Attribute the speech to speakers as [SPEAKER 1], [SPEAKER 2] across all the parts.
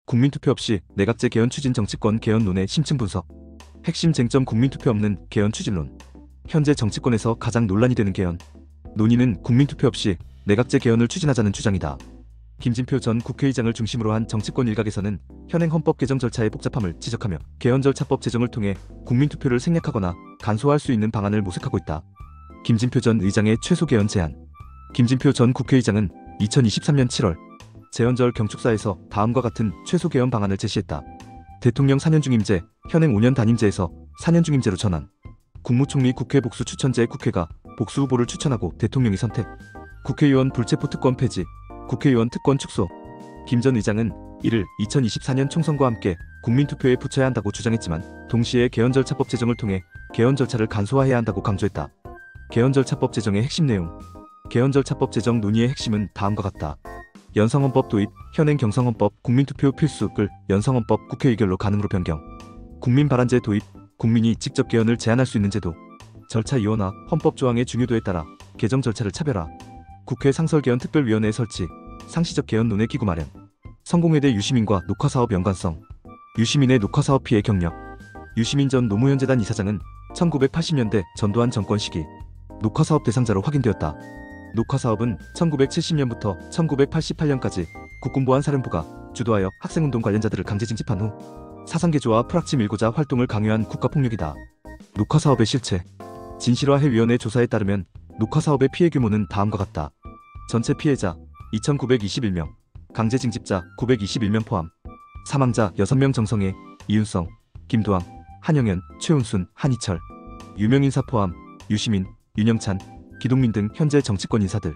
[SPEAKER 1] 국민투표 없이 내각제 개헌 추진 정치권 개헌 논의 심층 분석. 핵심 쟁점 국민투표 없는 개헌 추진론. 현재 정치권에서 가장 논란이 되는 개헌 논의는 국민투표 없이 내각제 개헌을 추진하자는 주장이다. 김진표 전 국회의장을 중심으로 한 정치권 일각에서는 현행 헌법 개정 절차의 복잡함을 지적하며 개헌 절차법 제정을 통해 국민투표를 생략하거나 간소화할 수 있는 방안을 모색하고 있다. 김진표 전 의장의 최소 개헌 제안. 김진표 전 국회의장은 2023년 7월 재헌절 경축사에서 다음과 같은 최소 개헌 방안을 제시했다. 대통령 4년 중임제, 현행 5년 단임제에서 4년 중임제로 전환. 국무총리 국회 복수 추천제 국회가 복수 후보를 추천하고 대통령이 선택. 국회의원 불체포 특권 폐지, 국회의원 특권 축소. 김 전 의장은 이를 2024년 총선과 함께 국민투표에 붙여야 한다고 주장했지만 동시에 개헌절차법 제정을 통해 개헌 절차를 간소화해야 한다고 강조했다. 개헌절차법 제정의 핵심 내용. 개헌절차법 제정 논의의 핵심은 다음과 같다. 연성헌법 도입, 현행 경성헌법 국민투표 필수글 연성헌법 국회 의결로 가능으로 변경. 국민발안제 도입, 국민이 직접 개헌을 제안할 수 있는 제도. 절차 이원화, 헌법 조항의 중요도에 따라 개정 절차를 차별화. 국회 상설개헌 특별위원회 설치, 상시적 개헌 논의 기구 마련. 성공회대 유시민과 녹화사업 연관성. 유시민의 녹화사업 피해 경력. 유시민 전 노무현 재단 이사장은 1980년대 전두환 정권 시기 녹화사업 대상자로 확인되었다. 녹화사업은 1970년부터 1988년까지 국군보안사령부가 주도하여 학생운동 관련자들을 강제 징집한 후 사상개조와 프락치 밀고자 활동을 강요한 국가폭력이다. 녹화사업의 실체. 진실화해위원회 조사에 따르면 녹화사업의 피해 규모는 다음과 같다. 전체 피해자 2,921명, 강제 징집자 921명 포함. 사망자 6명 정성애, 이윤성, 김도왕, 한영현, 최운순, 한희철. 유명인사 포함 유시민, 윤영찬, 기동민 등 현재 정치권 인사들.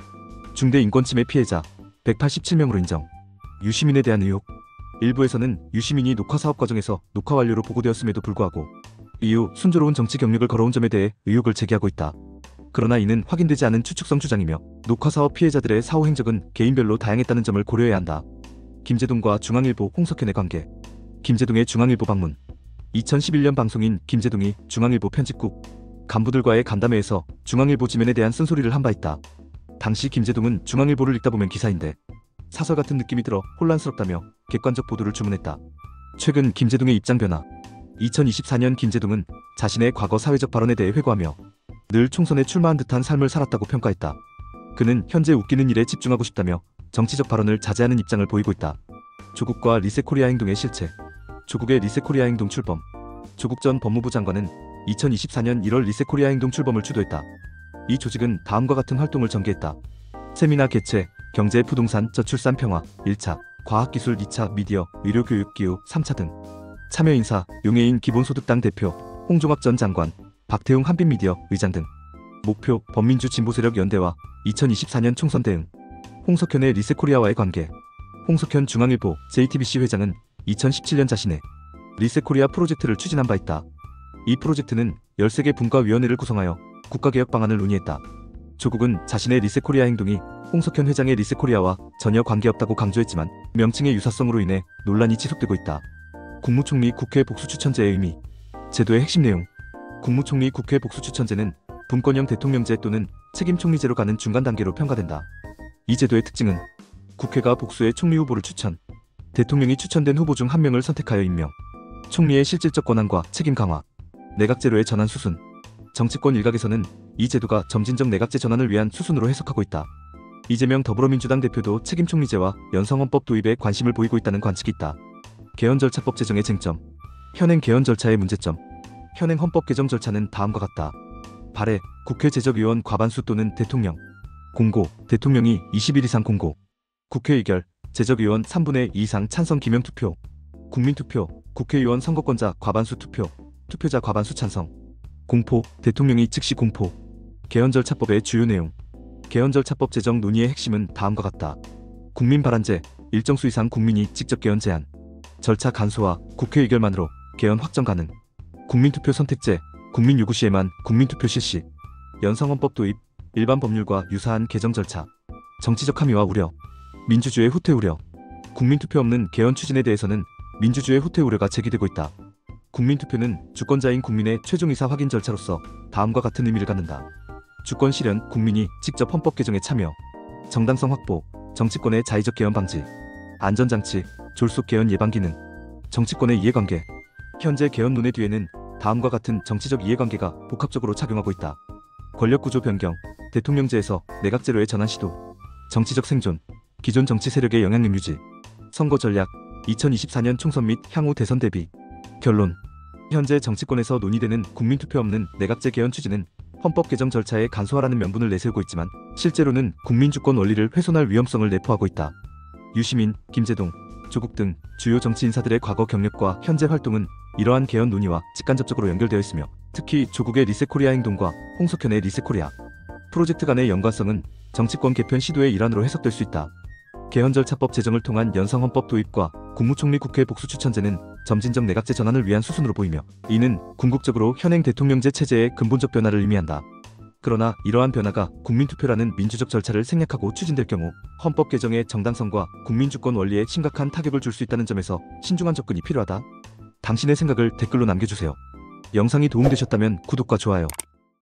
[SPEAKER 1] 중대 인권침해 피해자 187명으로 인정. 유시민에 대한 의혹. 일부에서는 유시민이 녹화사업 과정에서 녹화 완료로 보고되었음에도 불구하고 이후 순조로운 정치 경력을 걸어온 점에 대해 의혹을 제기하고 있다. 그러나 이는 확인되지 않은 추측성 주장이며 녹화사업 피해자들의 사후 행적은 개인별로 다양했다는 점을 고려해야 한다. 김제동과 중앙일보 홍석현의 관계. 김제동의 중앙일보 방문. 2011년 방송인 김제동이 중앙일보 편집국 간부들과의 간담회에서 중앙일보 지면에 대한 쓴소리를 한 바 있다. 당시 김제동은 중앙일보를 읽다 보면 기사인데 사설 같은 느낌이 들어 혼란스럽다며 객관적 보도를 주문했다. 최근 김제동의 입장 변화. 2024년 김제동은 자신의 과거 사회적 발언에 대해 회고하며 늘 총선에 출마한 듯한 삶을 살았다고 평가했다. 그는 현재 웃기는 일에 집중하고 싶다며 정치적 발언을 자제하는 입장을 보이고 있다. 조국과 리세코리아 행동의 실체. 조국의 리세코리아 행동 출범. 조국 전 법무부 장관은 2024년 1월 리세코리아 행동 출범을 주도했다. 이 조직은 다음과 같은 활동을 전개했다. 세미나 개최, 경제, 부동산, 저출산 평화 1차, 과학기술 2차, 미디어, 의료교육, 기후 3차 등. 참여 인사, 용해인 기본소득당 대표, 홍종학 전 장관, 박태웅 한빛미디어 의장 등. 목표, 범민주 진보세력 연대와 2024년 총선 대응. 홍석현의 리세코리아와의 관계. 홍석현 중앙일보 JTBC 회장은 2017년 자신의 리세코리아 프로젝트를 추진한 바 있다. 이 프로젝트는 13개 분과위원회를 구성하여 국가개혁 방안을 논의했다. 조국은 자신의 리세코리아 행동이 홍석현 회장의 리세코리아와 전혀 관계없다고 강조했지만 명칭의 유사성으로 인해 논란이 지속되고 있다. 국무총리 국회 복수추천제의 의미. 제도의 핵심 내용. 국무총리 국회 복수추천제는 분권형 대통령제 또는 책임총리제로 가는 중간 단계로 평가된다. 이 제도의 특징은 국회가 복수의 총리 후보를 추천, 대통령이 추천된 후보 중 한 명을 선택하여 임명, 총리의 실질적 권한과 책임 강화, 내각제로의 전환 수순. 정치권 일각에서는 이 제도가 점진적 내각제 전환을 위한 수순으로 해석하고 있다. 이재명 더불어민주당 대표도 책임총리제와 연성헌법 도입에 관심을 보이고 있다는 관측이 있다. 개헌절차법 제정의 쟁점. 현행 개헌 절차의 문제점. 현행 헌법 개정 절차는 다음과 같다. 발의, 국회 제적의원 과반수 또는 대통령. 공고, 대통령이 20일 이상 공고. 국회 의결, 제적의원 3분의 2 이상 찬성 기명투표. 국민투표, 국회의원 선거권자 과반수 투표, 투표자 과반수 찬성. 공포, 대통령이 즉시 공포. 개헌절차법의 주요 내용. 개헌절차법 제정 논의의 핵심은 다음과 같다. 국민발안제, 일정 수 이상 국민이 직접 개헌 제안. 절차 간소화, 국회 의결만으로 개헌 확정 가능. 국민투표 선택제, 국민 요구 시에만 국민투표 실시. 연성헌법 도입, 일반 법률과 유사한 개정 절차. 정치적 함의와 우려. 민주주의 후퇴 우려. 국민투표 없는 개헌 추진에 대해서는 민주주의 후퇴 우려가 제기되고 있다. 국민투표는 주권자인 국민의 최종의사 확인 절차로서 다음과 같은 의미를 갖는다. 주권 실현, 국민이 직접 헌법 개정에 참여. 정당성 확보, 정치권의 자의적 개헌 방지. 안전장치, 졸속 개헌 예방 기능, 정치권의 이해관계. 현재 개헌론의 뒤에는 다음과 같은 정치적 이해관계가 복합적으로 작용하고 있다. 권력구조 변경, 대통령제에서 내각제로의 전환 시도, 정치적 생존, 기존 정치 세력의 영향력 유지, 선거 전략, 2024년 총선 및 향후 대선 대비. 결론. 현재 정치권에서 논의되는 국민투표 없는 내각제 개헌 추진은 헌법 개정 절차의 간소화라는 명분을 내세우고 있지만 실제로는 국민주권 원리를 훼손할 위험성을 내포하고 있다. 유시민, 김재동, 조국 등 주요 정치 인사들의 과거 경력과 현재 활동은 이러한 개헌 논의와 직간접적으로 연결되어 있으며 특히 조국의 리셋코리아 행동과 홍석현의 리셋코리아 프로젝트 간의 연관성은 정치권 개편 시도의 일환으로 해석될 수 있다. 개헌 절차법 제정을 통한 연상헌법 도입과 국무총리 국회 복수 추천제는 점진적 내각제 전환을 위한 수순으로 보이며 이는 궁극적으로 현행 대통령제 체제의 근본적 변화를 의미한다. 그러나 이러한 변화가 국민투표라는 민주적 절차를 생략하고 추진될 경우 헌법 개정의 정당성과 국민주권 원리에 심각한 타격을 줄 수 있다는 점에서 신중한 접근이 필요하다. 당신의 생각을 댓글로 남겨주세요. 영상이 도움되셨다면 구독과 좋아요,